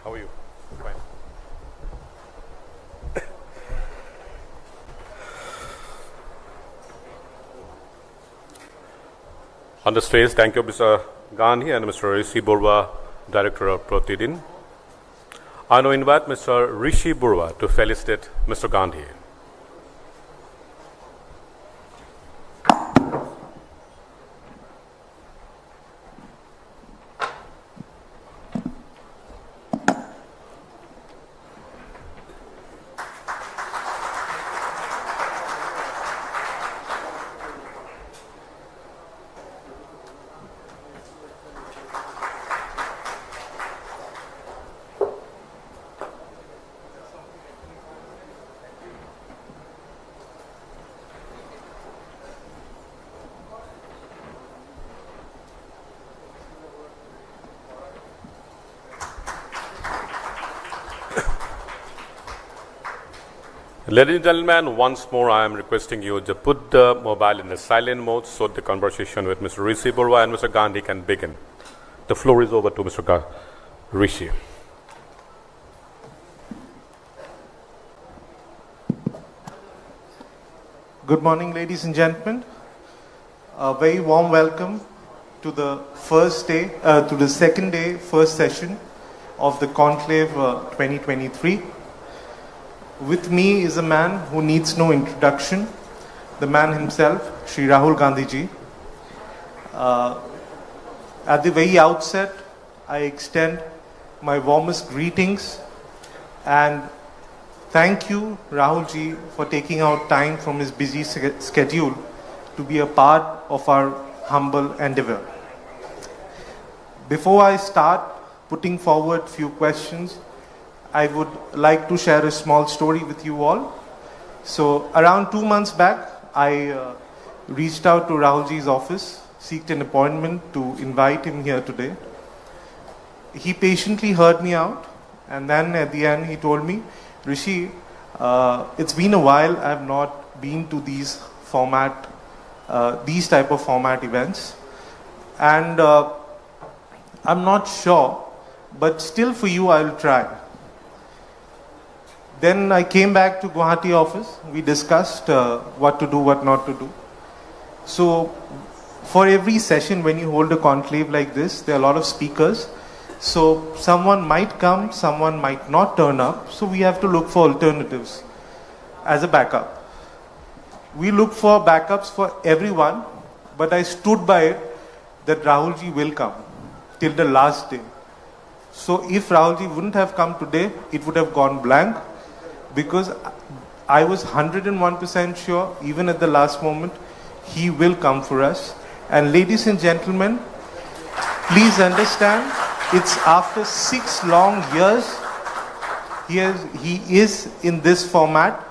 How are you? Fine. On the stage, thank you, Mr. Gandhi and Mr. Rishi Burwa, Director of Pratidin. I now invite Mr. Rishi Burwa to felicitate Mr. Gandhi. Ladies and gentlemen, once more I am requesting you to put the mobile in the silent mode so the conversation with Mr. Rishi Burwa and Mr. Gandhi can begin. The floor is over to Mr. Rishi. Good morning, ladies and gentlemen. A very warm welcome to the second day, first session of the Conclave 2023. With me is a man who needs no introduction, the man himself, Shri Rahul Gandhi ji. At the very outset, I extend my warmest greetings and thank you, Rahul ji, for taking out time from his busy schedule to be a part of our humble endeavor. Before I start putting forward few questions, I would like to share a small story with you all. So around 2 months back, I reached out to Rahulji's office, seeked an appointment to invite him here today. He patiently heard me out, and then at the end he told me, Rishi, it's been a while I have not been to these type of format events, and I'm not sure, but still for you I will try. Then I came back to Guwahati office. We discussed what to do, what not to do. So for every session, when you hold a conclave like this, there are a lot of speakers. So someone might come, someone might not turn up. So we have to look for alternatives as a backup. We look for backups for everyone, but I stood by it that Rahulji will come till the last day. So if Rahulji wouldn't have come today, it would have gone blank, because I was 101% sure, even at the last moment, he will come for us. And ladies and gentlemen, please understand, it's after 6 long years, he is in this format.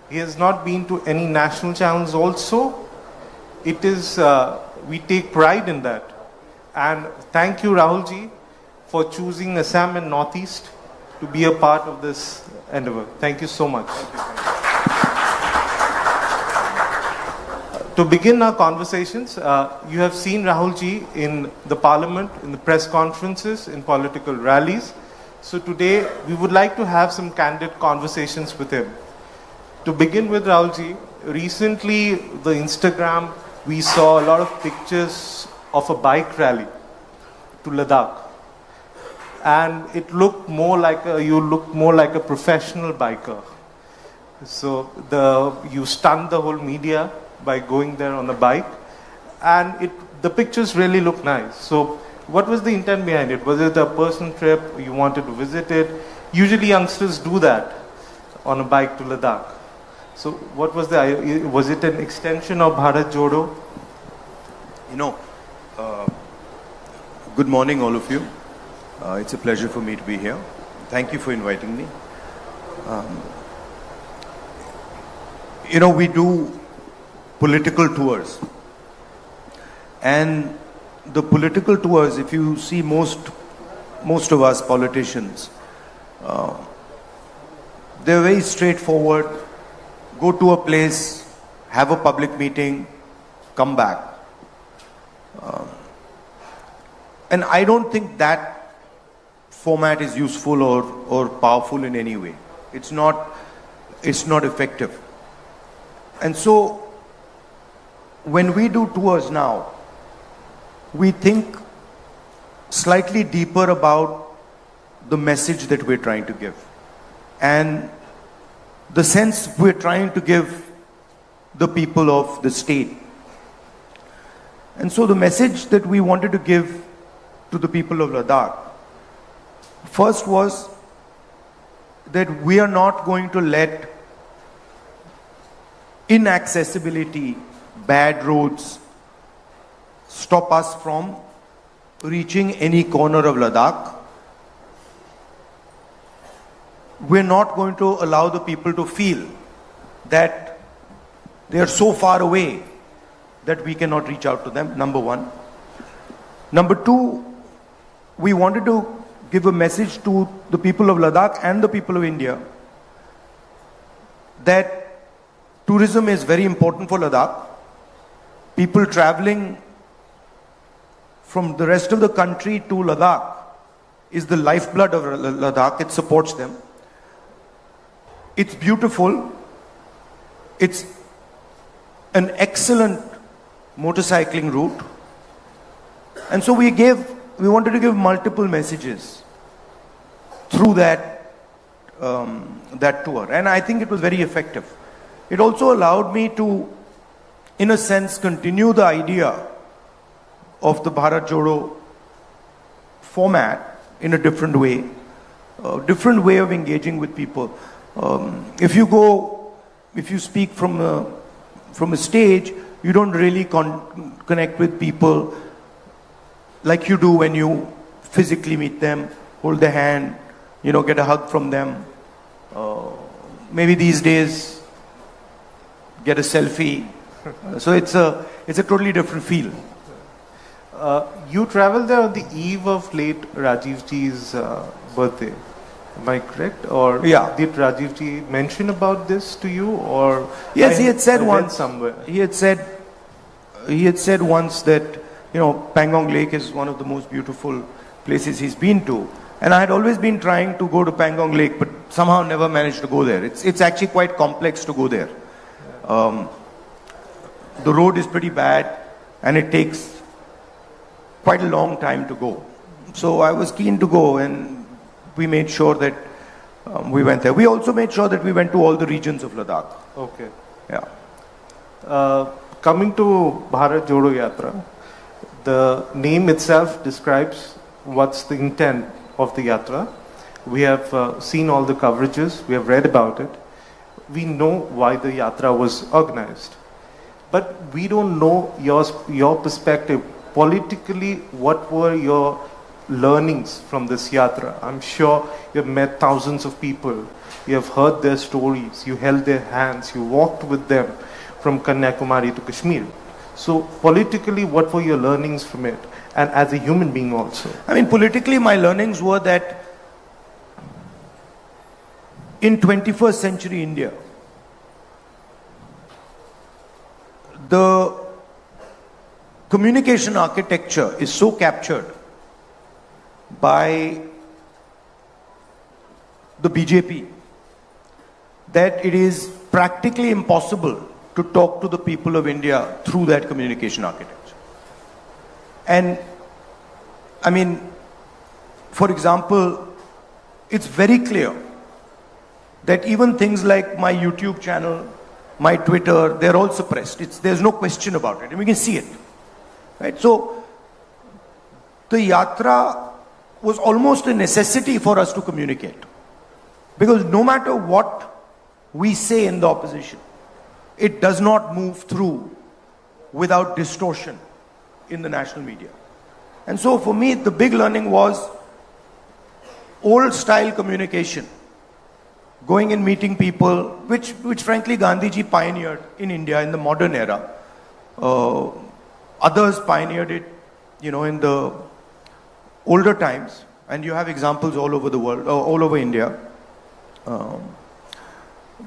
He has not been to any national channels also. It is, we take pride in that. And thank you, Rahulji, for choosing Assam and Northeast to be a part of this endeavor. Thank you so much. To begin our conversations, you have seen Rahulji in the parliament, in the press conferences, in political rallies. So today, we would like to have some candid conversations with him. To begin with, Rahulji, recently, the Instagram, we saw a lot of pictures of a bike rally to Ladakh. And it looked more like you look more like a professional biker. So you stunned the whole media by going there on a bike, and the pictures really look nice. So what was the intent behind it? Was it a personal trip? You wanted to visit it? Usually youngsters do that on a bike to Ladakh. So what was was it an extension of Bharat Jodo? Good morning, all of you. It's a pleasure for me to be here. Thank you for inviting me. We do political tours. And the political tours, if you see most of us politicians, they're very straightforward. Go to a place, have a public meeting, come back. And I don't think that format is useful or powerful in any way. It's not effective. And so when we do tours now, we think slightly deeper about the message that we're trying to give and the sense we're trying to give the people of the state. And so the message that we wanted to give to the people of Ladakh first was that we are not going to let inaccessibility, bad roads stop us from reaching any corner of Ladakh. We're not going to allow the people to feel that they are so far away that we cannot reach out to them, number one. Number two, we wanted to give a message to the people of Ladakh and the people of India that tourism is very important for Ladakh. People traveling from the rest of the country to Ladakh is the lifeblood of Ladakh. It supports them. It's beautiful. It's an excellent motorcycling route. And so we wanted to give multiple messages through that tour. And I think it was very effective. It also allowed me to, in a sense, continue the idea of the Bharat Jodo format in a different way of engaging with people. If you speak from a stage, you don't really connect with people like you do when you physically meet them, hold their hand, get a hug from them. Maybe these days, get a selfie. So it's a totally different feel. You traveled there on the eve of late Rajiv Ji's birthday. Am I correct? Or yeah. Did Rajiv Ji mention about this to you? Or yes, he had said once somewhere. He had said once that Pangong Lake is one of the most beautiful places he's been to. And I had always been trying to go to Pangong Lake, but somehow never managed to go there. It's actually quite complex to go there. The road is pretty bad, and it takes quite a long time to go. So I was keen to go, and we made sure that we went there. We also made sure that we went to all the regions of Ladakh. Okay. Yeah. Coming to Bharat Jodo Yatra, the name itself describes what's the intent of the yatra. We have seen all the coverages, we have read about it. We know why the yatra was organized. But we don't know your perspective. Politically, what were your learnings from this yatra? I'm sure you've met thousands of people. You have heard their stories. You held their hands. You walked with them from Kanyakumari to Kashmir. So politically, what were your learnings from it? And as a human being also? I mean, politically, my learnings were that in 21st century India, the communication architecture is so captured by the BJP that it is practically impossible to talk to the people of India through that communication architecture. And I mean, for example, it's very clear that even things like my YouTube channel, my Twitter, they're all suppressed. There's no question about it, and we can see it. Right? So the yatra was almost a necessity for us to communicate. Because no matter what we say in the opposition, it does not move through without distortion in the national media. And so for me, the big learning was old style communication, going and meeting people, which frankly Gandhiji pioneered in India in the modern era. Others pioneered it, in the older times, and you have examples all over the world, all over India.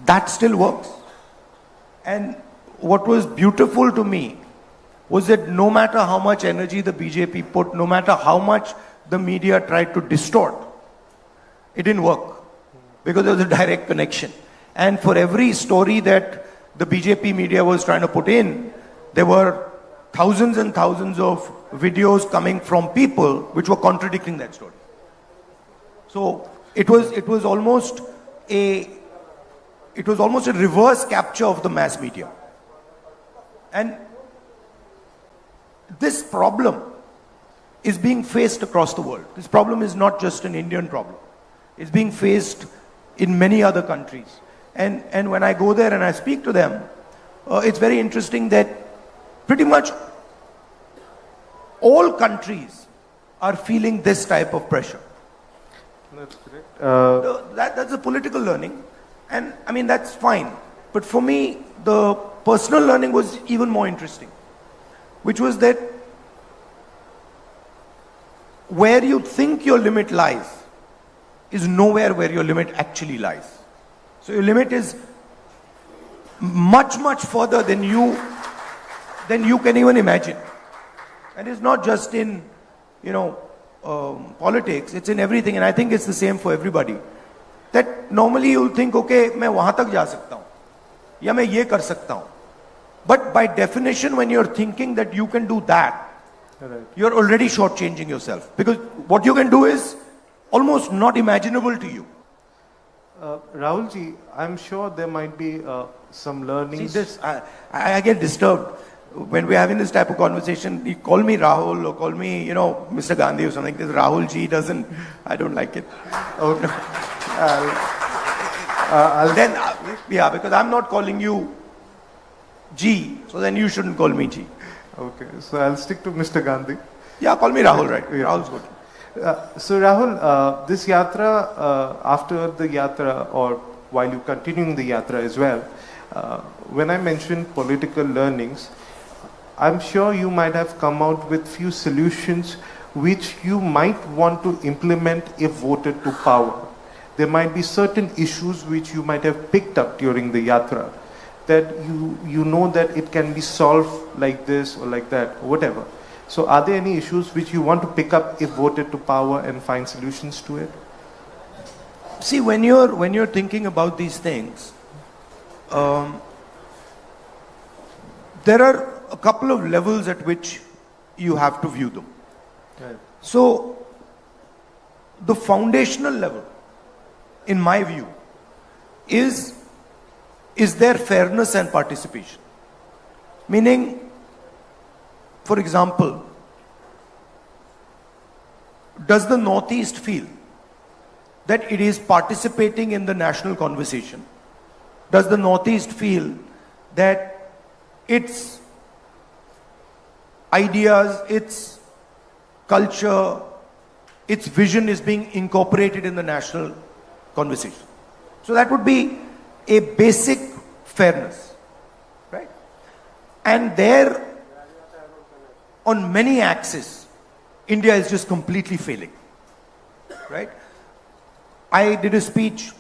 That still works. And what was beautiful to me was that no matter how much energy the BJP put, no matter how much the media tried to distort It didn't work because there was a direct connection. And for every story that the BJP media was trying to put in, there were thousands and thousands of videos coming from people which were contradicting that story. So it was almost a reverse capture of the mass media. And this problem is being faced across the world. This problem is not just an Indian problem. It's being faced in many other countries. And when I go there and I speak to them, it's very interesting that pretty much all countries are feeling this type of pressure. That's correct. That's a political learning. And I mean, that's fine. But for me, the personal learning was even more interesting, which was that where you think your limit lies is nowhere where your limit actually lies. So your limit is much, much further than you can even imagine. And it's not just in, politics, it's in everything. And I think it's the same for everybody. That normally you'll think, okay, मैं वहां तक जा सकता हूं, या मैं ये कर सकता हूं. But by definition, when you're thinking that you can do that, Right. you're already shortchanging yourself. Because what you can do is almost not imaginable to you. Rahul ji, I'm sure there might be some See learnings. this, I get disturbed when we're having this type of conversation. You call me Rahul or call me, Mr. Gandhi or something. This Rahul ji doesn't, I don't like it. Okay. Because I'm not calling you G, so then you shouldn't call me G. Okay, so I'll stick to Mr. Gandhi. Yeah, call me Rahul, right? Yeah. Rahul's good. So Rahul, this yatra, after the yatra or while you continuing the yatra as well, when I mentioned political learnings, I'm sure you might have come out with few solutions which you might want to implement if voted to power. There might be certain issues which you might have picked up during the yatra that you know that it can be solved like this or like that, or whatever. So are there any issues which you want to pick up if voted to power and find solutions to it? See, when you're thinking about these things, there are a couple of levels at which you have to view them. Right. So, the foundational level, in my view, is there fairness and participation? Meaning, for example, does the Northeast feel that it is participating in the national conversation? Does the Northeast feel that its ideas, its culture, its vision is being incorporated in the national conversation? So that would be a basic fairness, right? And there, on many axes, India is just completely failing, right? I did a speech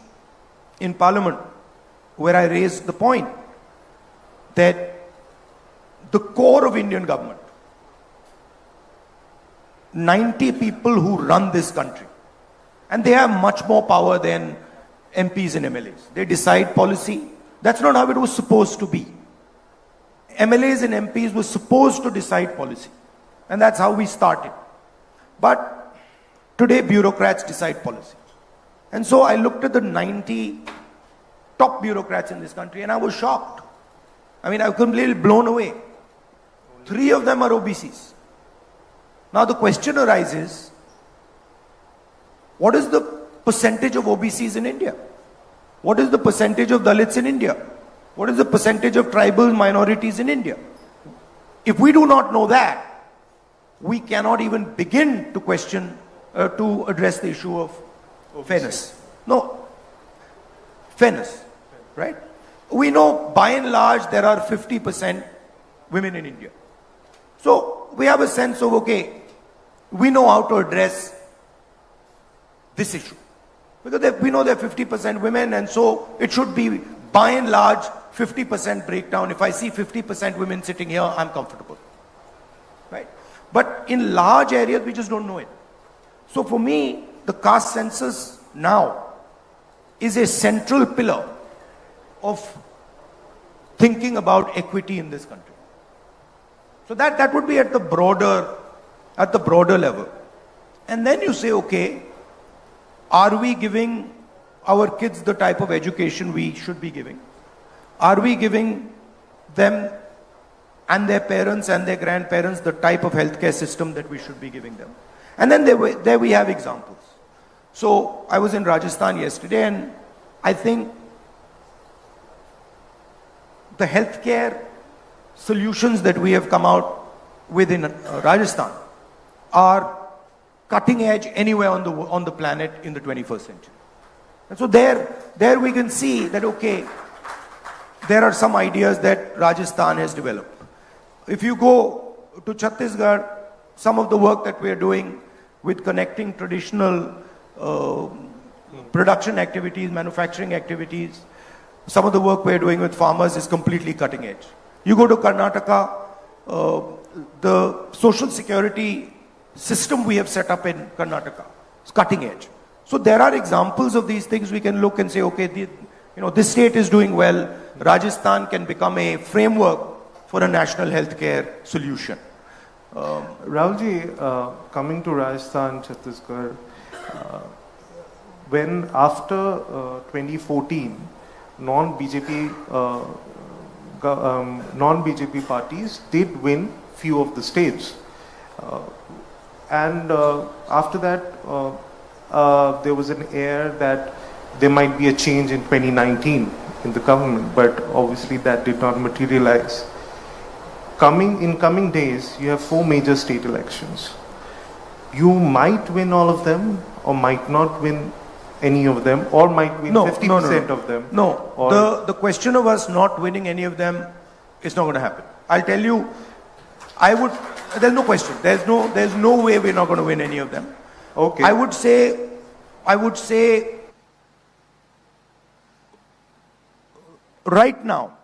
in Parliament where I raised the point that the core of Indian government, 90 people who run this country, and they have much more power than MPs and MLAs. They decide policy. That's not how it was supposed to be. MLAs and MPs were supposed to decide policy. And that's how we started. But today bureaucrats decide policy. And so I looked at the 90 top bureaucrats in this country and I was shocked. I mean, I was completely blown away. 3 of them are OBCs. Now the question arises, what is the percentage of OBCs in India? What is the percentage of Dalits in India? What is the percentage of tribal minorities in India? If we do not know that, we cannot even begin to question, to address the issue of fairness. No, fairness, right? We know by and large there are 50% women in India. So we have a sense of, okay, we know how to address this issue. Because we know there are 50% women, and so it should be by and large 50% breakdown. If I see 50% women sitting here, I'm comfortable. Right? But in large areas, we just don't know it. So for me, the caste census now is a central pillar of thinking about equity in this country. So that would be at the broader level. And then you say, okay, are we giving our kids the type of education we should be giving? Are we giving them and their parents and their grandparents the type of healthcare system that we should be giving them? And then there we have examples. So I was in Rajasthan yesterday, and I think the healthcare solutions that we have come out with in Rajasthan are cutting edge anywhere on the planet in the 21st century. And so there we can see that, okay, there are some ideas that Rajasthan has developed. If you go to Chhattisgarh, some of the work that we are doing with connecting traditional production activities, manufacturing activities, some of the work we're doing with farmers is completely cutting edge. You go to Karnataka, the social security system we have set up in Karnataka is cutting edge. So there are examples of these things we can look and say, okay, this state is doing well. Rajasthan can become a framework for a national healthcare solution. Rahulji, coming to Rajasthan, Chhattisgarh, when after 2014, non-BJP parties did win few of the states, and after that there was an air that there might be a change in 2019 in the government, but obviously that did not materialize. In coming days, you have 4 major state elections. You might win all of them, or might not win any of them, or might win 50% of them. No, the question of us not winning any of them is not going to happen. I'll tell you, there's no question. There's no way we're not going to win any of them. Okay. I would say right now,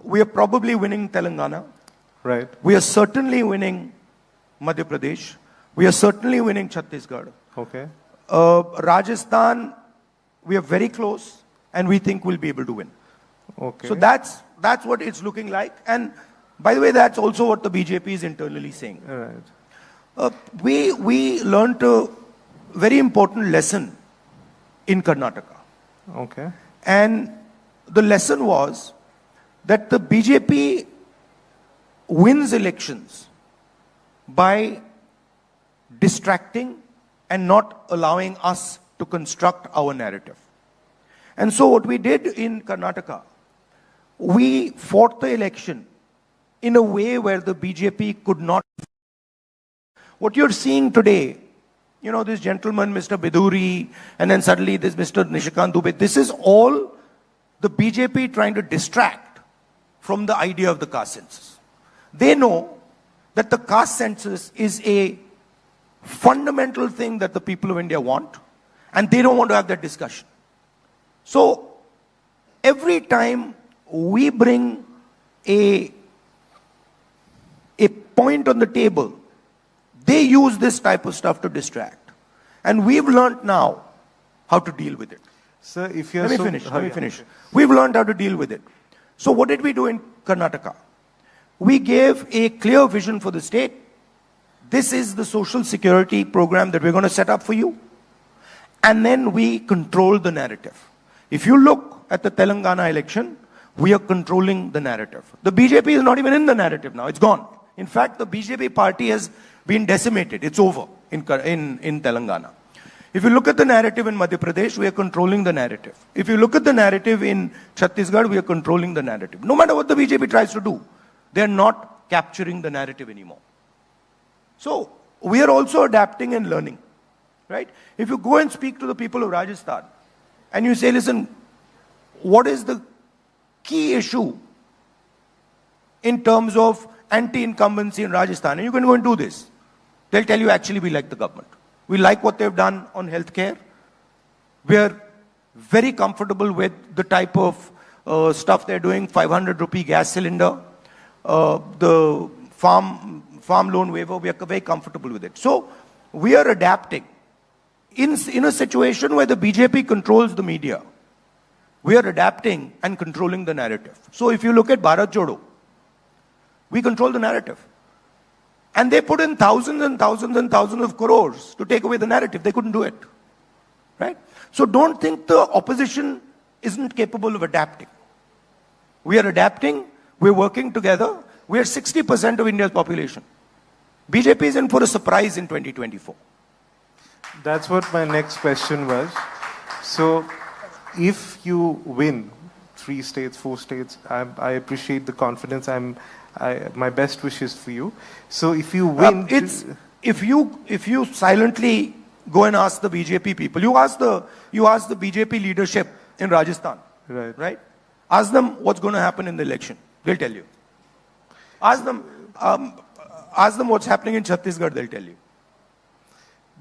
we are probably winning Telangana. Right. We are certainly winning Madhya Pradesh. We are certainly winning Chhattisgarh. Okay. Rajasthan, we are very close, and we think we'll be able to win. Okay. So that's what it's looking like. And by the way, that's also what the BJP is internally saying. Right. We learned a very important lesson in Karnataka. Okay. And the lesson was that the BJP wins elections by distracting and not allowing us to construct our narrative. And so what we did in Karnataka, we fought the election in a way where the BJP could not. What you're seeing today, this gentleman, Mr. Biduri, and then suddenly this Mr. Nishikant Dubey, this is all the BJP trying to distract from the idea of the caste census. They know that the caste census is a fundamental thing that the people of India want, and they don't want to have that discussion. So every time we bring a point on the table, they use this type of stuff to distract. And we've learned now how to deal with it. Sir, if you're Let me finish. We've learned how to deal with it. So what did we do in Karnataka? We gave a clear vision for the state. This is the social security program that we're going to set up for you. And then we control the narrative. If you look at the Telangana election, we are controlling the narrative. The BJP is not even in the narrative now. It's gone. In fact, the BJP party has been decimated. It's over in Telangana. If you look at the narrative in Madhya Pradesh, we are controlling the narrative. If you look at the narrative in Chhattisgarh, we are controlling the narrative. No matter what the BJP tries to do, they are not capturing the narrative anymore. So we are also adapting and learning, right? If you go and speak to the people of Rajasthan and you say, listen, what is the key issue in terms of anti-incumbency in Rajasthan? And you can go and do this. They'll tell you, actually, we like the government. We like what they've done on healthcare. We're very comfortable with the type of stuff they're doing, 500 rupee gas cylinder, the farm loan waiver, we are very comfortable with it. So we are adapting in a situation where the BJP controls the media, we are adapting and controlling the narrative. So if you look at Bharat Jodo, we control the narrative. And they put in thousands and thousands and thousands of crores to take away the narrative. They couldn't do it. Right? So don't think the opposition isn't capable of adapting. We are adapting. We're working together. We are 60% of India's population. BJP is in for a surprise in 2024. That's what my next question was. So, if you win 3 states, 4 states, I appreciate the confidence. My best wishes for you. So, if you win, if you silently go and ask the BJP people, you ask the BJP leadership in Rajasthan, right? Ask them what's going to happen in the election. They'll tell you. Ask them what's happening in Chhattisgarh. They'll tell you.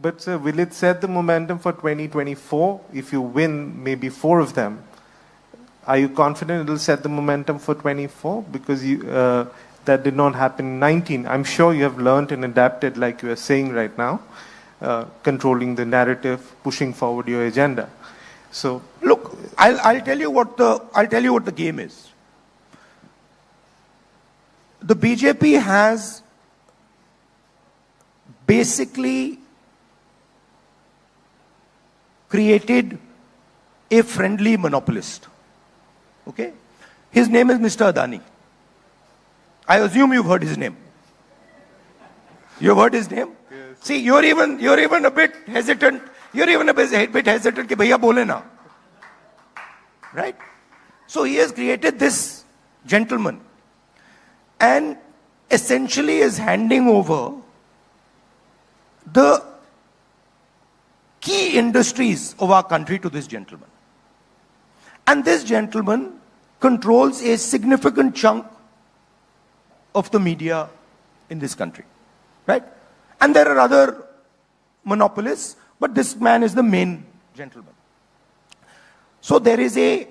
But sir, will it set the momentum for 2024? If you win maybe 4 of them, are you confident it will set the momentum for 24? Because that did not happen in 19. I'm sure you have learned and adapted, like you are saying right now, controlling the narrative, pushing forward your agenda. So look, I'll tell you what the game is. The BJP has basically created a friendly monopolist. Okay? His name is Mr. Adani. I assume you've heard his name. You've heard his name? Yes. See, you're even a bit hesitant. You're even a bit hesitant कि भैया बोले ना. Right? So he has created this gentleman and essentially is handing over the key industries of our country to this gentleman. And this gentleman controls a significant chunk of the media in this country. Right? And there are other monopolists, but this man is the main gentleman. So there is a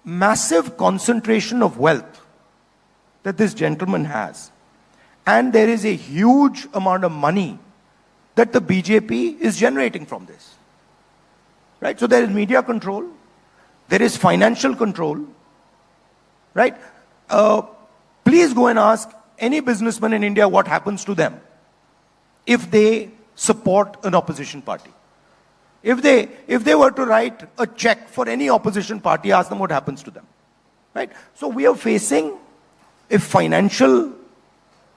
massive concentration of wealth that this gentleman has. And there is a huge amount of money that the BJP is generating from this. Right? So there is media control. There is financial control. Right? Please go and ask any businessman in India what happens to them if they support an opposition party. If they were to write a check for any opposition party, ask them what happens to them. Right? So we are facing a financial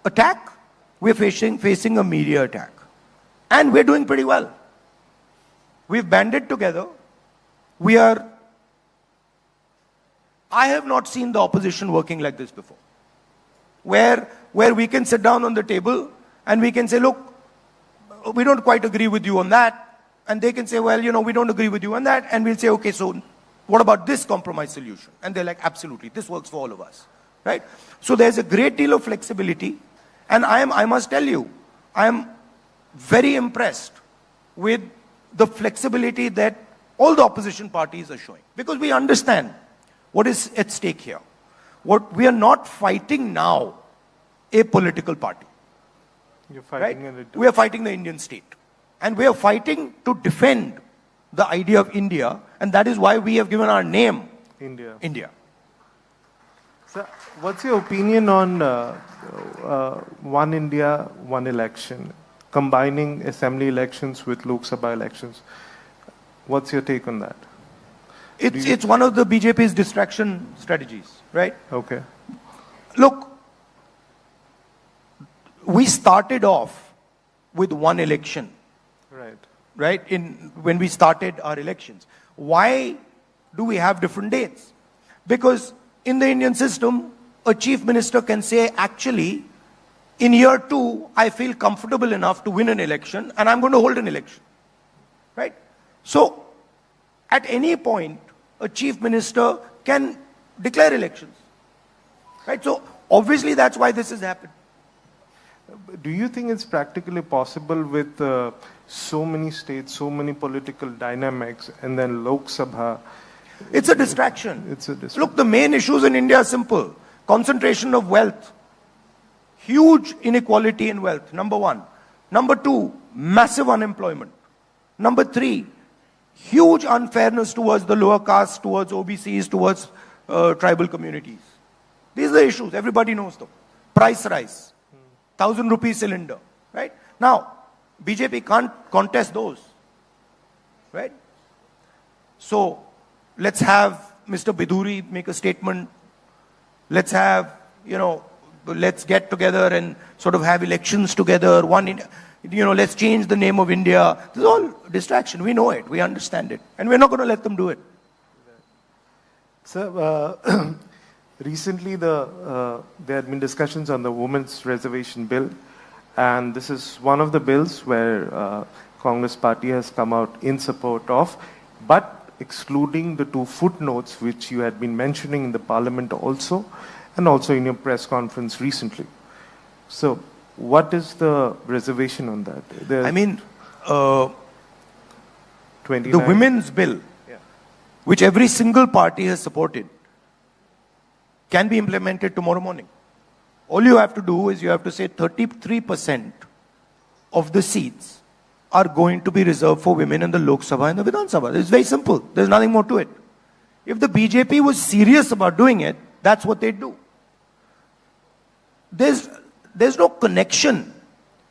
attack. We are facing a media attack. And we're doing pretty well. We've banded together. I have not seen the opposition working like this before. Where we can sit down on the table and we can say, look, we don't quite agree with you on that. And they can say, well, we don't agree with you on that. And we'll say, okay, so what about this compromise solution? And they're like, absolutely, this works for all of us. Right? So there's a great deal of flexibility. And I must tell you, I am very impressed with the flexibility that all the opposition parties are showing. Because we understand what is at stake here. We are not fighting now a political party. You're fighting right? We are fighting the Indian state. And we are fighting to defend the idea of India. And that is why we have given our name, India. Sir, what's your opinion on one India, one election, combining assembly elections with Lok Sabha elections? What's your take on that? It's one of the BJP's distraction strategies, right? Okay. Look, we started off with one election. Right? When we started our elections. Why do we have different dates? Because in the Indian system, a chief minister can say, actually, in year 2, I feel comfortable enough to win an election and I'm going to hold an election. Right? So, at any point, a chief minister can declare elections. Right? So, obviously, that's why this has happened. Do you think it's practically possible with so many states, so many political dynamics, and then Lok Sabha? It's a distraction. It's a distraction. Look, the main issues in India are simple. Concentration of wealth. Huge inequality in wealth, number 1. Number 2, massive unemployment. Number 3, huge unfairness towards the lower castes, towards OBCs, towards tribal communities. These are the issues. Everybody knows them. Price rise. 1,000 rupees cylinder. Right? Now, BJP can't contest those. Right? So, let's have Mr. Biduri make a statement. Let's have, let's get together and sort of have elections together. Let's change the name of India. This is all distraction. We know it. We understand it. And we're not going to let them do it. Sir, recently there had been discussions on the Women's Reservation Bill. And this is one of the bills where Congress party has come out in support of, but excluding the 2 footnotes which you had been mentioning in the parliament also, and also in your press conference recently. So, what is the reservation on that? The women's bill, which every single party has supported, can be implemented tomorrow morning. All you have to do is you have to say 33% of the seats are going to be reserved for women in the Lok Sabha and the Vidhan Sabha. It's very simple. There's nothing more to it. If the BJP was serious about doing it, that's what they'd do. There's no connection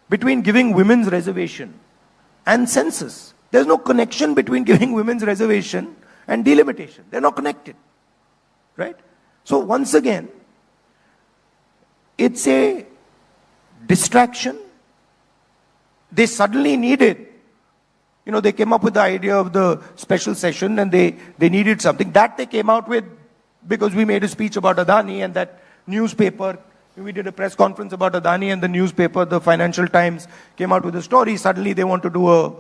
between giving women's reservation and census. There's no connection between giving women's reservation and delimitation. They're not connected. Right? So once again, it's a distraction. They suddenly needed, they came up with the idea of the special session and they needed something. That they came out with because we made a speech about Adani and that newspaper, we did a press conference about Adani and the newspaper, the Financial Times, came out with a story. Suddenly they want to do a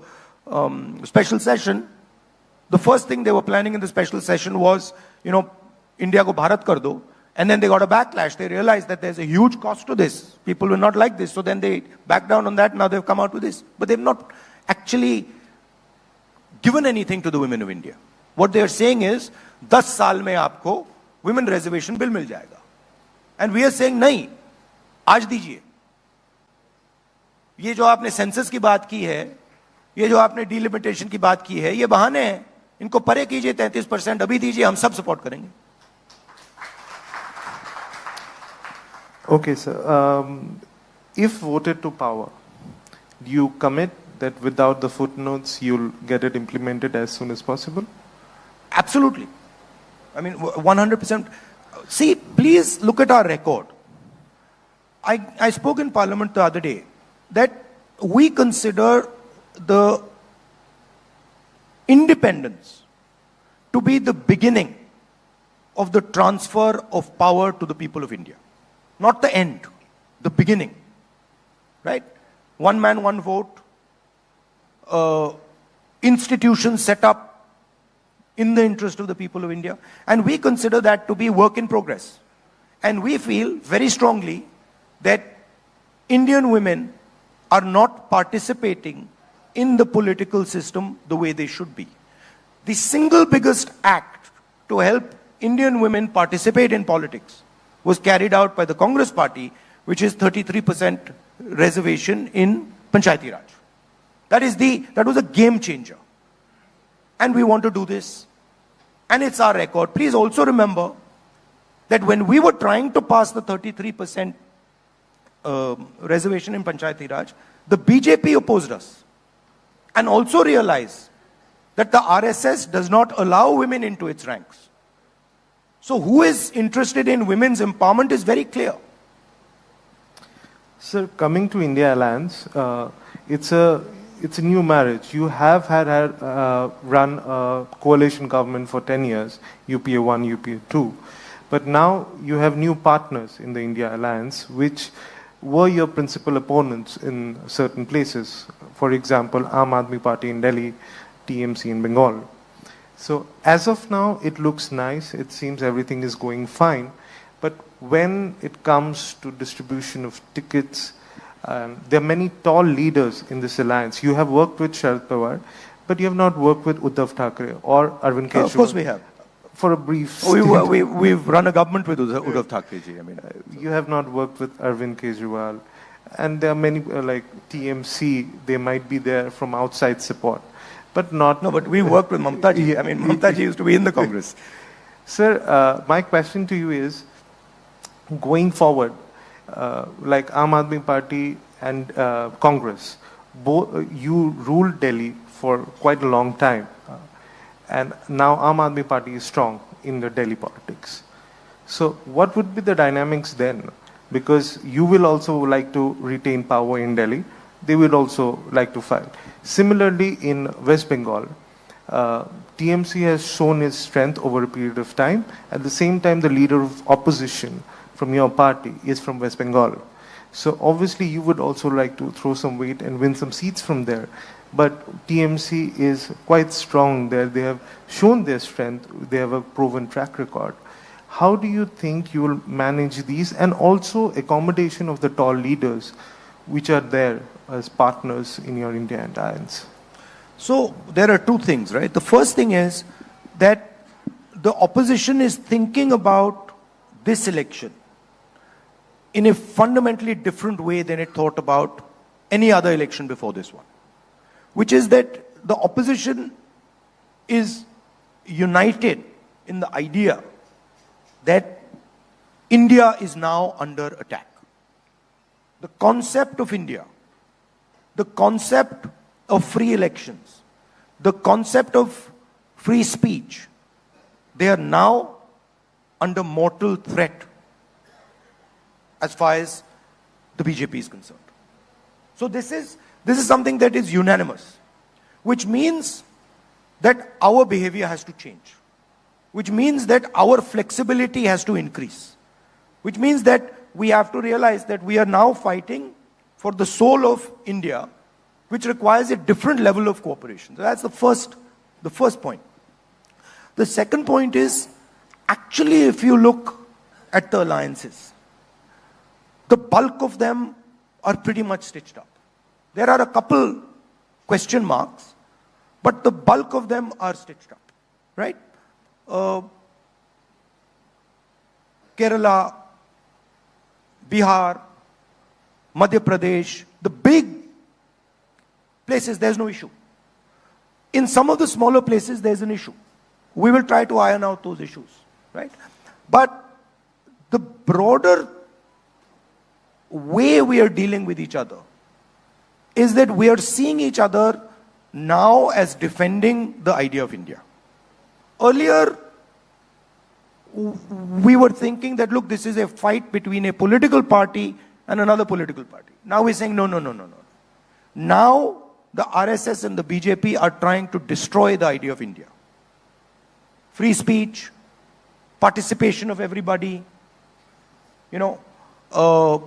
special session. The first thing they were planning in the special session was, India ko Bharat kar do. And then they got a backlash. They realized that there's a huge cost to this. People will not like this. So then they backed down on that. Now they've come out with this. But they've not actually given anything to the women of India. What they are saying is, 10 saal mein aapko women reservation bill mil jayega. And we are saying, nahi, aaj dijiye. ये जो आपने census की बात की है, ये जो आपने डिलिमिटेशन की बात की है, ये बहाने हैं. इनको परे कीजिए 33%, अभी दीजिए, हम सब सपोर्ट करेंगे. Okay, sir. If voted to power, do you commit that without the footnotes, you'll get it implemented as soon as possible? Absolutely. 100%. See, please look at our record. I spoke in Parliament the other day that we consider the independence to be the beginning of the transfer of power to the people of India. Not the end, the beginning. Right? One man, one vote. Institutions set up in the interest of the people of India. And we consider that to be work in progress. And we feel very strongly that Indian women are not participating in the political system the way they should be. The single biggest act to help Indian women participate in politics was carried out by the Congress party, which is 33% reservation in Panchayati Raj. That was a game changer. And we want to do this. And it's our record. Please also remember that when we were trying to pass the 33% reservation in Panchayati Raj, the BJP opposed us. And also realize that the RSS does not allow women into its ranks. So who is interested in women's empowerment is very clear. Sir, coming to India Alliance, it's a new marriage. You have run a coalition government for 10 years, UPA 1, UPA 2. But now you have new partners in the India Alliance, which were your principal opponents in certain places. For example, Aam Aadmi Party in Delhi, TMC in Bengal. So as of now, it looks nice. It seems everything is going fine. But when it comes to distribution of tickets, there are many tall leaders in this alliance. You have worked with Sharad Pawar, but you have not worked with Uddhav Thackeray or Arvind Kejriwal. Of course we have. For a brief... We've run a government with Uddhav Thackeray ji. You have not worked with Arvind Kejriwal. and there are many like TMC, they might be there from outside support, but not. No, but we worked with Mamta ji. Yeah. I mean, Mamta ji used to be in the Congress. Sir, my question to you is, going forward, like Aam Aadmi Party and Congress, you ruled Delhi for quite a long time, and now Aam Aadmi Party is strong in the Delhi politics. So what would be the dynamics then? Because you will also like to retain power in Delhi, they will also like to fight. Similarly, in West Bengal, TMC has shown its strength over a period of time. At the same time, the leader of opposition from your party is from West Bengal. So obviously, you would also like to throw some weight and win some seats from there. But TMC is quite strong there. They have shown their strength. They have a proven track record. How do you think you will manage these, and also accommodation of the tall leaders which are there as partners in your India alliance? So there are two things, right? The first thing is that the opposition is thinking about this election in a fundamentally different way than it thought about any other election before this one, which is that the opposition is united in the idea that India is now under attack. The concept of India, the concept of free elections, the concept of free speech, they are now under mortal threat as far as the BJP is concerned. So this is something that is unanimous, which means that our behavior has to change, which means that our flexibility has to increase, which means that we have to realize that we are now fighting for the soul of India, which requires a different level of cooperation. So that's the first point. The second point is, actually, if you look at the alliances, the bulk of them are pretty much stitched up. There are a couple question marks, but the bulk of them are stitched up, right? Kerala, Bihar, Madhya Pradesh, the big places, there's no issue. In some of the smaller places, there's an issue. We will try to iron out those issues, right? But the broader way we are dealing with each other is that we are seeing each other now as defending the idea of India. Earlier, we were thinking that, look, this is a fight between a political party and another political party. Now we're saying, no. Now, the RSS and the BJP are trying to destroy the idea of India. Free speech, participation of everybody, the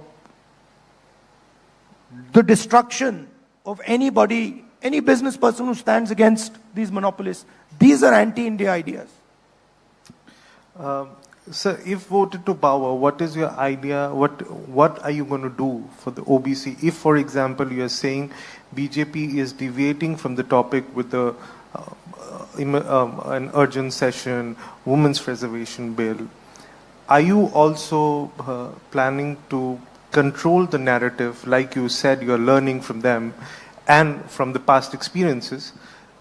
destruction of anybody, any business person who stands against these monopolists. These are anti-India ideas. Sir, if voted to power, what is your idea? What are you going to do for the OBC? If, for example, you are saying BJP is deviating from the topic with the an urgent session, women's reservation bill, are you also planning to control the narrative? Like you said, you are learning from them and from the past experiences.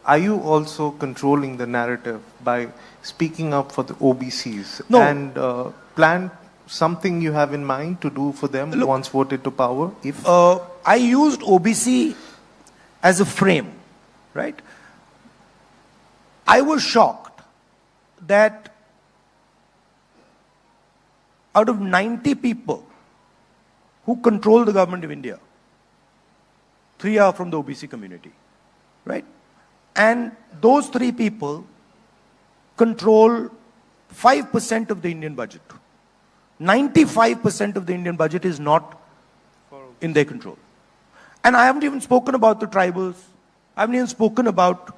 Are you also controlling the narrative by speaking up for the OBCs? No. And plan something you have in mind to do for them? Look, once voted to power? If I used OBC as a frame, right? I was shocked that out of 90 people who control the government of India, 3 are from the OBC community, right? And those 3 people control 5% of the Indian budget. 95% of the Indian budget is not in their control. And I haven't even spoken about the tribals. I haven't even spoken about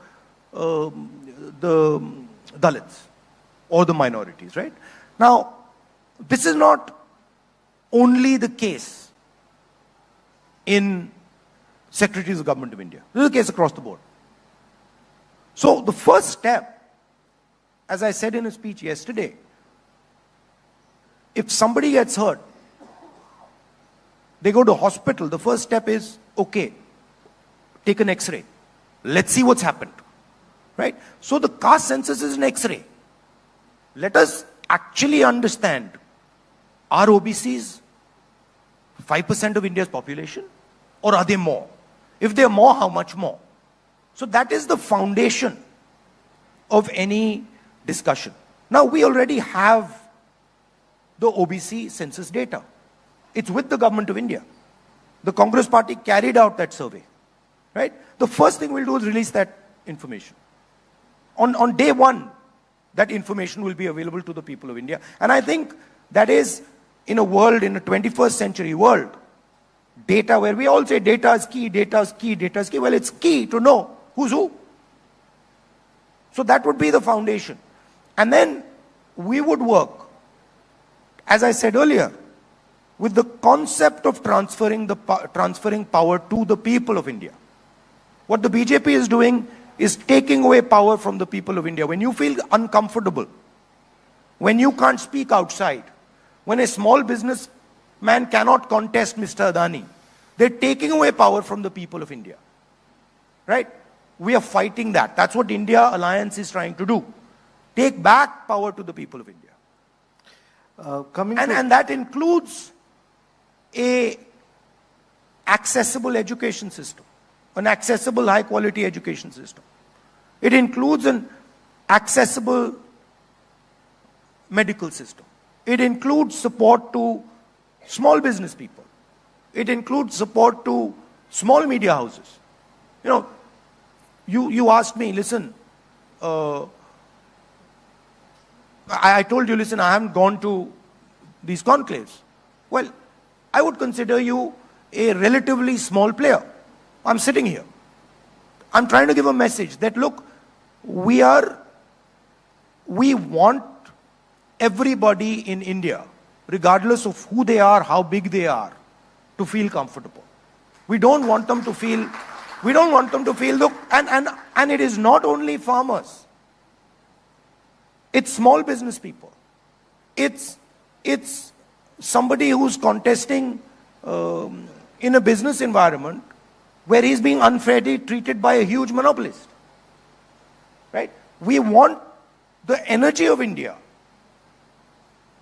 the Dalits or the minorities, right? Now, this is not only the case in secretaries of government of India. This is the case across the board. So the first step, as I said in a speech yesterday, if somebody gets hurt, They go to hospital. The first step is, okay, take an X-ray. Let's see what's happened. Right? So the caste census is an X-ray. Let us actually understand, are OBCs 5% of India's population? Or are they more? If they're more, how much more? So that is the foundation of any discussion. Now we already have the OBC census data. It's with the government of India. The Congress party carried out that survey. Right? The first thing we'll do is release that information. On day one, that information will be available to the people of India. And I think that is, in a world, in a 21st century world, data where we all say data is key, data is key, data is key. Well, it's key to know who's who. So that would be the foundation. And then we would work, as I said earlier, with the concept of transferring power to the people of India. What the BJP is doing is taking away power from the people of India. When you feel uncomfortable, when you can't speak outside, when a small businessman cannot contest Mr. Adani, they're taking away power from the people of India. Right? We are fighting that. That's what India Alliance is trying to do. Take back power to the people of India. And that includes a accessible education system, an accessible high quality education system. It includes an accessible medical system. It includes support to small business people. It includes support to small media houses. You know, you asked me, listen, I told you, listen, I haven't gone to these conclaves. Well, I would consider you a relatively small player. I'm sitting here. I'm trying to give a message that, look, we want everybody in India, regardless of who they are, how big they are, to feel comfortable. We don't want them to feel, look, and it is not only farmers. It's small business people. It's somebody who's contesting in a business environment where he's being unfairly treated by a huge monopolist. Right? We want the energy of India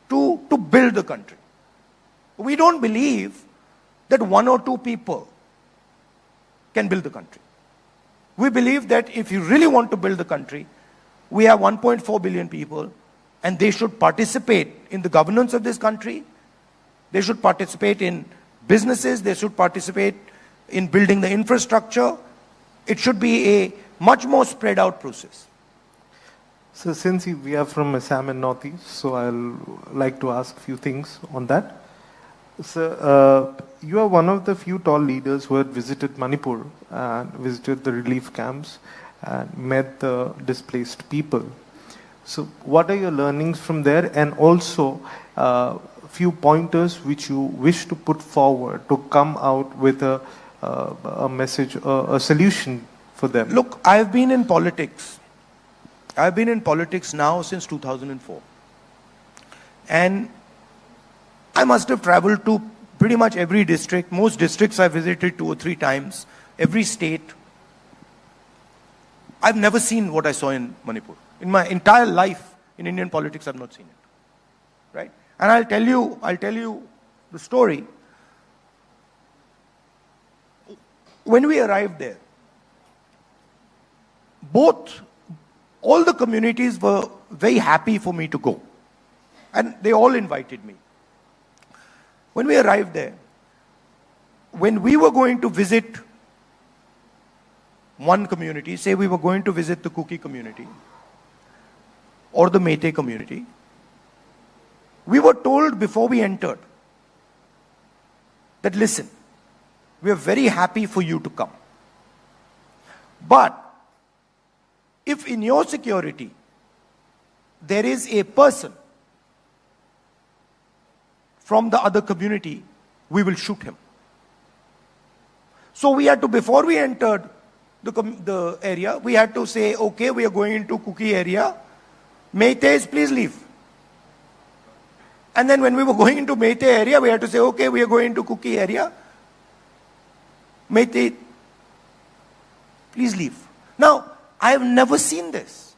to build the country. We don't believe that one or two people can build the country. We believe that if you really want to build the country, we have 1.4 billion people, and they should participate in the governance of this country. They should participate in businesses. They should participate in building the infrastructure. It should be a much more spread out process. So since we are from Assam and Northeast, so I'll like to ask a few things on that. So you are one of the few tall leaders who had visited Manipur and visited the relief camps and met the displaced people. So what are your learnings from there, and also few pointers which you wish to put forward to come out with a message, a solution for them? Look, I've been in politics. I've been in politics now since 2004. And I must have traveled to pretty much every district. Most districts I visited 2 or 3 times. Every state. I've never seen what I saw in Manipur. In my entire life in Indian politics, I've not seen it. Right? And I'll tell you the story. When we arrived there, all the communities were very happy for me to go. And they all invited me. When we arrived there, when we were going to visit one community, say we were going to visit the Kuki community or the Meitei community, we were told before we entered that, listen, we are very happy for you to come. But if in your security there is a person from the other community, we will shoot him. So we had to, before we entered the area, we had to say, okay, we are going into Kuki area. Meiteis, please leave. And then when we were going into Meitei area, we had to say, okay, we are going to Kuki area. Meitei, please leave. Now, I have never seen this.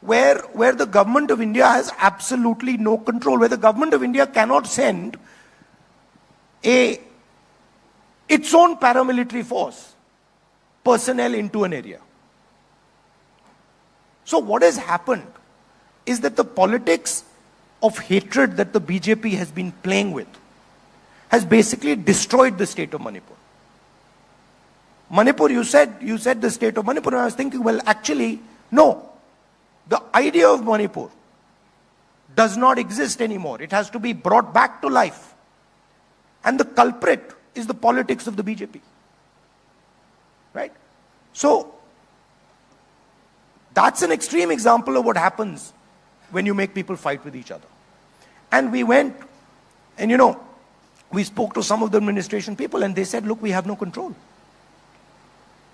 Where the government of India has absolutely no control, where the government of India cannot send its own paramilitary force, personnel into an area. So what has happened is that the politics of hatred that the BJP has been playing with has basically destroyed the state of Manipur. Manipur, you said the state of Manipur, and I was thinking, well, actually, no. The idea of Manipur does not exist anymore. It has to be brought back to life. And the culprit is the politics of the BJP. Right? So, that's an extreme example of what happens when you make people fight with each other. And we went, and we spoke to some of the administration people, and they said, look, we have no control.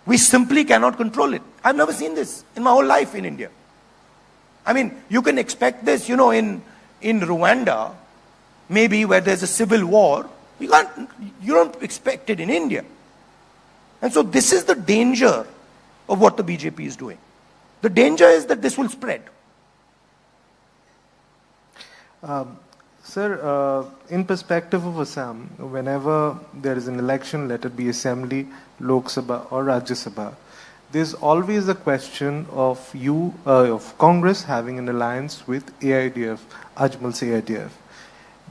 We simply cannot control it. I've never seen this in my whole life in India. I mean, you can expect this, in Rwanda, maybe where there's a civil war. You don't expect it in India. And so this is the danger of what the BJP is doing. The danger is that this will spread. Sir, in perspective of Assam, whenever there is an election, let it be Assembly, Lok Sabha or Rajya Sabha, there's always a question of of Congress having an alliance with AIDF, Ajmal's AIDF.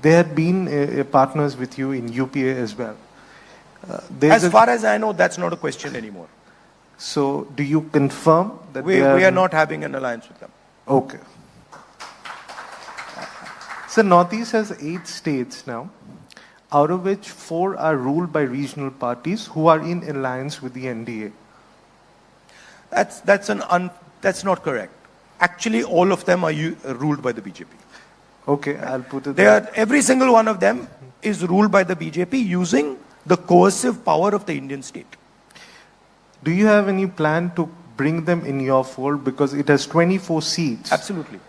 They had been partners with you in UPA as well. As far as I know, that's not a question anymore. So, do you confirm that we are not having an alliance with them? Okay. So, Northeast has 8 states now, out of which 4 are ruled by regional parties who are in alliance with the NDA. That's not correct. Actually, all of them are ruled by the BJP. Okay, I'll put it there. Every single one of them is ruled by the BJP using the coercive power of the Indian state. Do you have any plan to bring them in your fold, because it has 24 seats? Absolutely.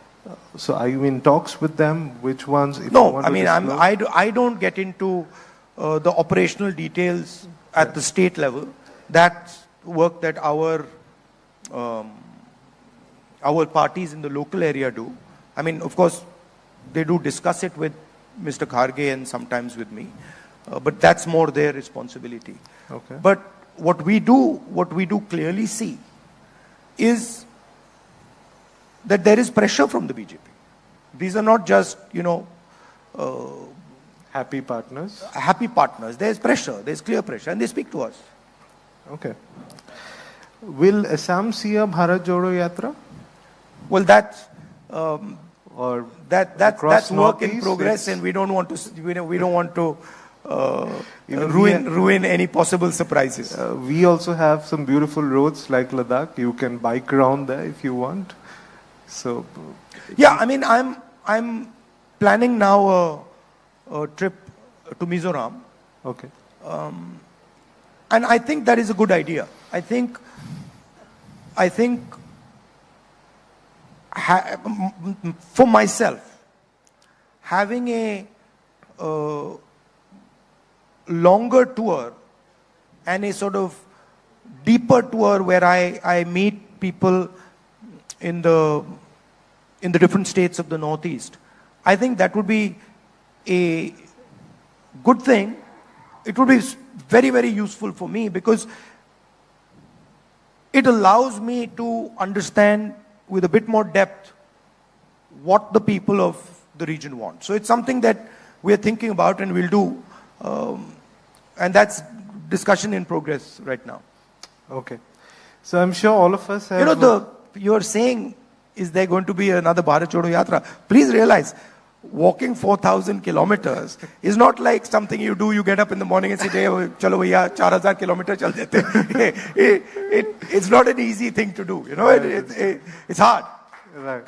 So are you in talks with them? Which ones? No, I mean, I don't get into the operational details at the state level. That's work that our parties in the local area do. I mean, of course, they do discuss it with Mr. Kharge and sometimes with me, but that's more their responsibility. Okay. But what we do clearly see is that there is pressure from the BJP. These are not just, happy partners. Happy partners. There's pressure. There's clear pressure, and they speak to us. Okay. Will Assam see a Bharat Jodo Yatra? Well, that's across work in Northeast, progress, and we don't want to ruin any possible surprises. We also have some beautiful roads like Ladakh. You can bike around there if you want. So, yeah, I mean, I'm planning now a trip to Mizoram. Okay. And I think that is a good idea. I think for myself, having a longer tour and a sort of deeper tour where I meet people in the different states of the Northeast, I think that would be a good thing. It would be very, very useful for me, because it allows me to understand with a bit more depth what the people of the region want. So it's something that we're thinking about and we'll do. And that's discussion in progress right now. Okay. So I'm sure all of us have... You're saying, is there going to be another Bharat Jodo Yatra? Please realize, walking 4,000 kilometers is not like something you do. You get up in the morning and say, chalo bhaiya, 4,000 kilometers chal dete. It's not an easy thing to do. It's hard. Right.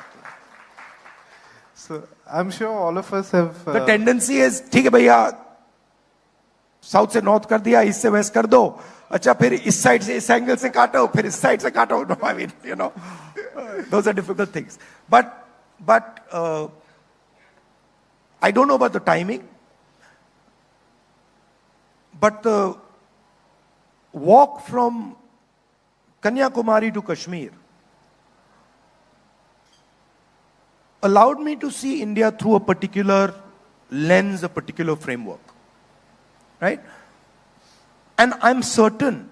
So I'm sure all of us have... The tendency is, ठीक है भैया, south से north कर दिया, east से waste कर दो, अच्छा फिर इस साइड से इस एंगल से काटो, फिर इस साइड से काटो. No, I mean, those are difficult things. But I don't know about the timing, but the walk from Kanyakumari to Kashmir allowed me to see India through a particular lens, a particular framework, right? And I'm certain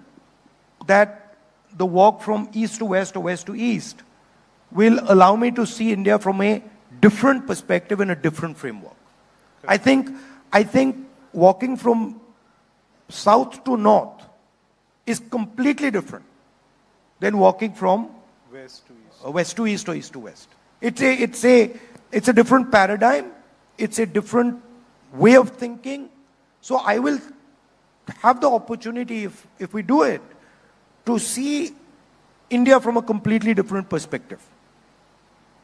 that the walk from east to west or west to east will allow me to see India from a different perspective and a different framework. I think walking from south to north is completely different than walking from West to east. west to east or east to west. It's a different paradigm. It's a different way of thinking. So I will have the opportunity, if we do it, to see India from a completely different perspective.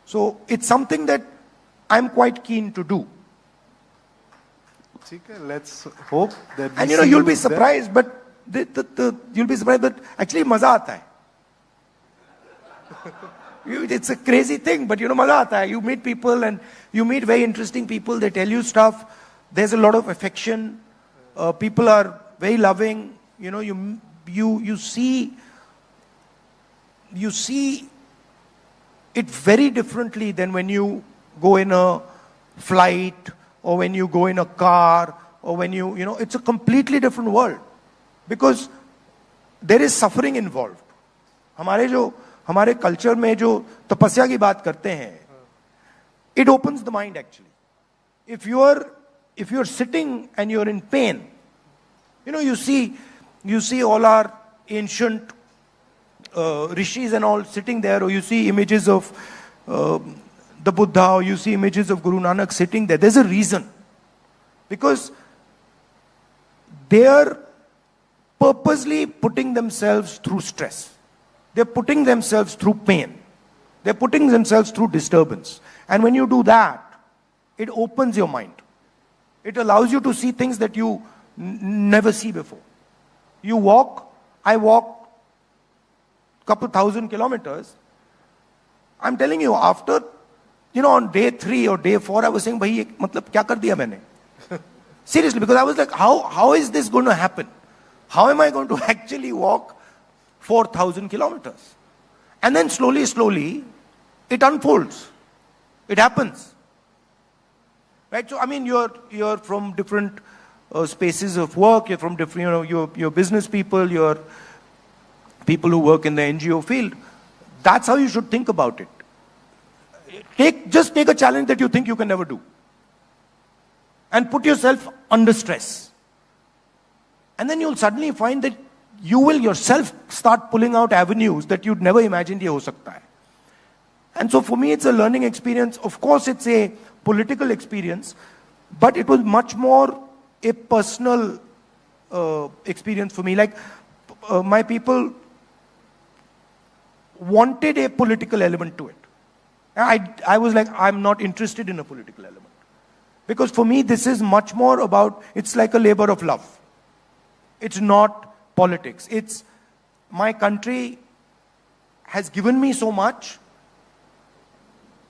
So it's something that I'm quite keen to do. Okay, let's hope that. And you'll be surprised, but you'll be surprised, but actually maza aata hai. It's a crazy thing, but maza aata hai. You meet people and you meet very interesting people. They tell you stuff. There's a lot of affection. People are very loving. You see it very differently than when you go in a flight or when you go in a car or when it's a completely different world because there is suffering involved. हमारे culture में जो तपस्या की बात करते हैं, it opens the mind actually. If you're sitting and you're in pain, you see all our ancient rishis and all sitting there, or you see images of the Buddha, or you see images of Guru Nanak sitting there. There's a reason. Because they are purposely putting themselves through stress. They're putting themselves through pain. They're putting themselves through disturbance. And when you do that, it opens your mind. It allows you to see things that you never see before. I walk couple thousand kilometers. I'm telling you, after, on day 3 or day 4, I was saying, bhai, matlab, kya kar diya maine? Seriously, because I was like, how is this going to happen? How am I going to actually walk 4,000 kilometers? And then slowly, it unfolds. It happens. Right? So, I mean, you're from different spaces of work. You're from different, you're business people. You're people who work in the NGO field. That's how you should think about it. Just take a challenge that you think you can never do. And put yourself under stress. And then you'll suddenly find that you will yourself start pulling out avenues that you'd never imagined ye ho sakta hai. And so for me, it's a learning experience. Of course, it's a political experience, but it was much more a personal experience for me. Like, my people wanted a political element to it. I was like, I'm not interested in a political element. Because for me, this is much more about, it's like a labor of love. It's not politics. It's, my country has given me so much,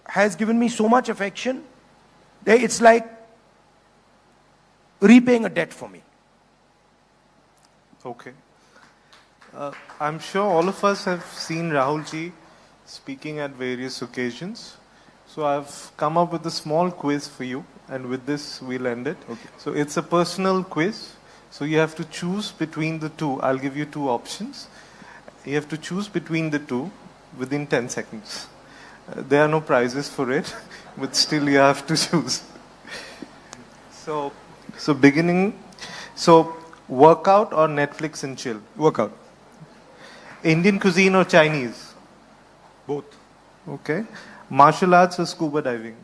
has given me so much affection, that it's like repaying a debt for me. Okay. I'm sure all of us have seen Rahul ji speaking at various occasions. So I've come up with a small quiz for you, and with this we'll end it. Okay. So it's a personal quiz. So you have to choose between the two. I'll give you 2 options. You have to choose between the two within 10 seconds. There are no prizes for it, but still you have to choose. So beginning, workout or Netflix and chill? Workout. Indian cuisine or Chinese? Both. Okay. Martial arts or scuba diving?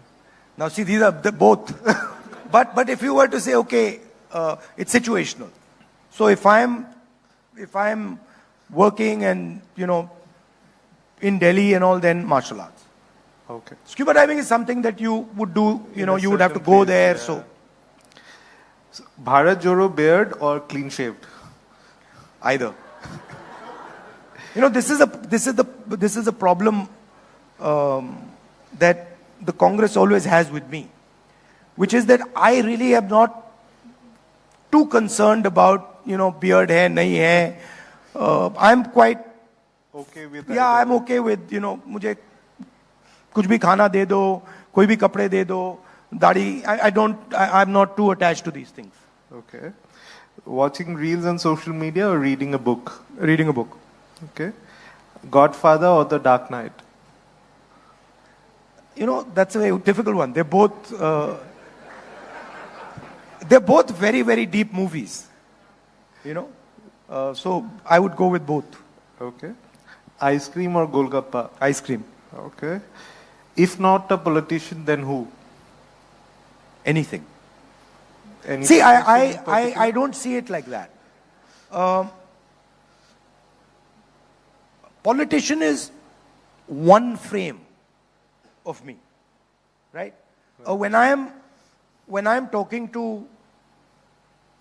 Now see, these are both. but if you were to say, okay, it's situational. So if I'm working and, in Delhi and all, then martial arts. Okay. Scuba diving is something that you would do, you would have to go there, yeah. so. Bharat Joro beard or clean shaved? Either. This is a problem that the Congress always has with me. which is that I really am not too concerned about, beard hai, nahi hai. I'm quite, Okay with yeah, I'm okay with, मुझे कुछ भी खाना दे दो, कोई भी कपड़े दे दो, दाढ़ी, I'm not too attached to these things. Okay. Watching reels on social media or reading a book? Reading a book. Okay. Godfather or The Dark Knight? That's a very difficult one. They're both very, very deep movies. So I would go with both. Okay. Ice cream or Golgappa? Ice cream. Okay. If not a politician, then who? Anything. Any See, politician in particular? I don't see it like that. Politician is one frame of me, right? When I am talking to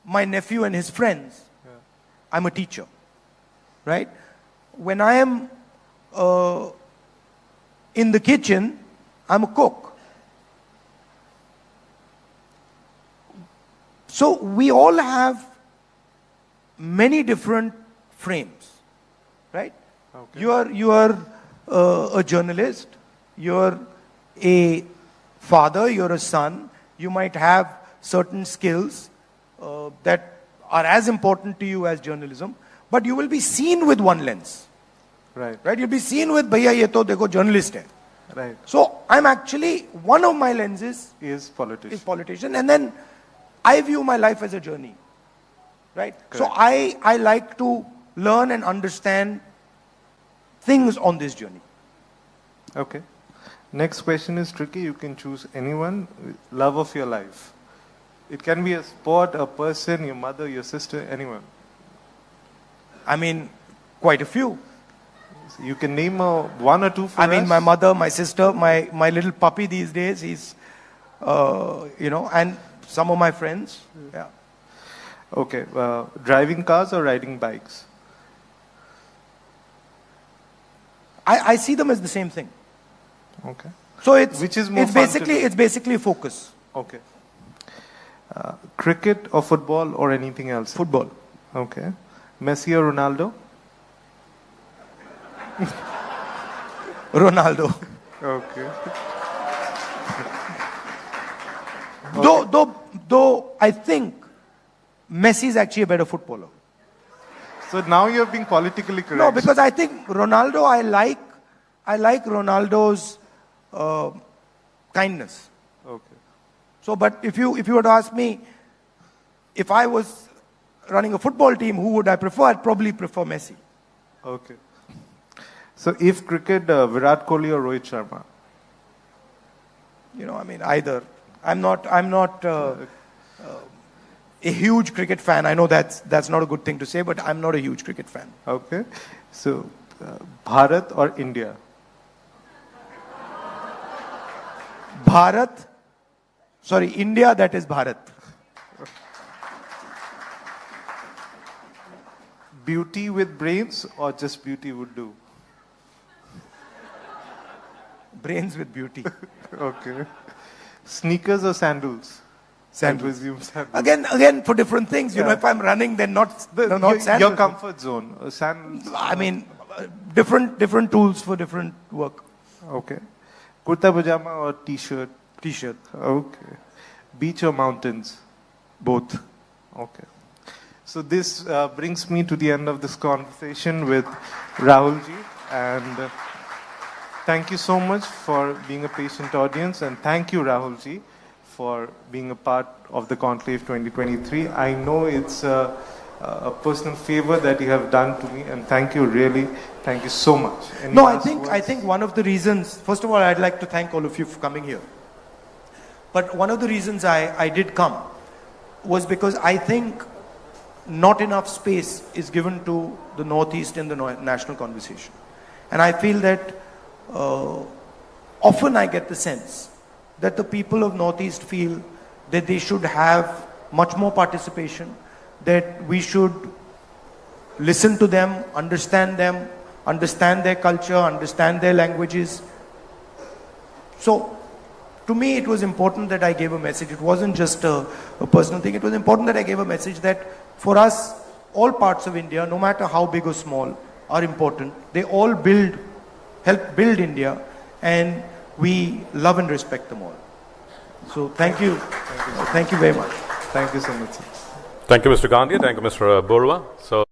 my nephew and his friends, I'm a teacher, right? When I am in the kitchen, I'm a cook. So we all have many different frames, right? Okay. You are a journalist, you're a father, you're a son, you might have certain skills that are as important to you as journalism, but you will be seen with one lens. Right. Right? You'll be seen with, bhaiya ye to dekho journalist hai. Right. So I'm actually, one of my lenses Is politician. is politician, and then I view my life as a journey. Right? So Correct. I like to learn and understand things on this journey. Okay. Next question is tricky. You can choose anyone. Love of your life. It can be a sport, a person, your mother, your sister, anyone. I mean, quite a few. You can name one or two for I mean, us. my mother, my sister, my little puppy these days, he's, and some of my friends. Yeah. Okay. Driving cars or riding bikes? I see them as the same thing. Okay. So it's, Which is more it's fun to basically, do? it's basically focus. Okay. Cricket or football or anything else? Football. Okay. Messi or Ronaldo? Ronaldo. Okay. Though I think Messi is actually a better footballer. So now you're being politically correct. No, because I think Ronaldo, I like Ronaldo's kindness. Okay. So, but if you were to ask me, if I was running a football team, who would I prefer? I'd probably prefer Messi. Okay. So if cricket, Virat Kohli or Rohit Sharma? I mean, either. I'm not a huge cricket fan. I know that's not a good thing to say, but I'm not a huge cricket fan. Okay. So Bharat or India? India, that is Bharat. Beauty with brains or just beauty would do? Brains with beauty. Okay. Sneakers or sandals? Sandals. I presume sandals. Again, for different things. Yeah. If I'm running, then not Your sandals. comfort zone. Sandals. I mean, different tools for different work. Okay. Kurta pajama or t-shirt? T-shirt. Okay. Beach or mountains? Both. Okay. So this brings me to the end of this conversation with Rahul ji, and thank you so much for being a patient audience, and thank you Rahul ji for being a part of the Conclave 2023. I know it's a personal favor that you have done to me, and thank you so much. Any No, I last think words? one of the reasons. First of all, I'd like to thank all of you for coming here. But one of the reasons I did come was because I think not enough space is given to the Northeast in the national conversation. And I feel that often I get the sense that the people of Northeast feel that they should have much more participation, that we should listen to them, understand their culture, understand their languages. So, to me, it was important that I gave a message. It wasn't just a personal thing. It was important that I gave a message that for us, all parts of India, no matter how big or small, are important. They all help build India, and we love and respect them all. So thank you. Thank you very much. Thank you so much, sir. Thank you, Mr. Gandhi. Thank you, Mr. Borua. So.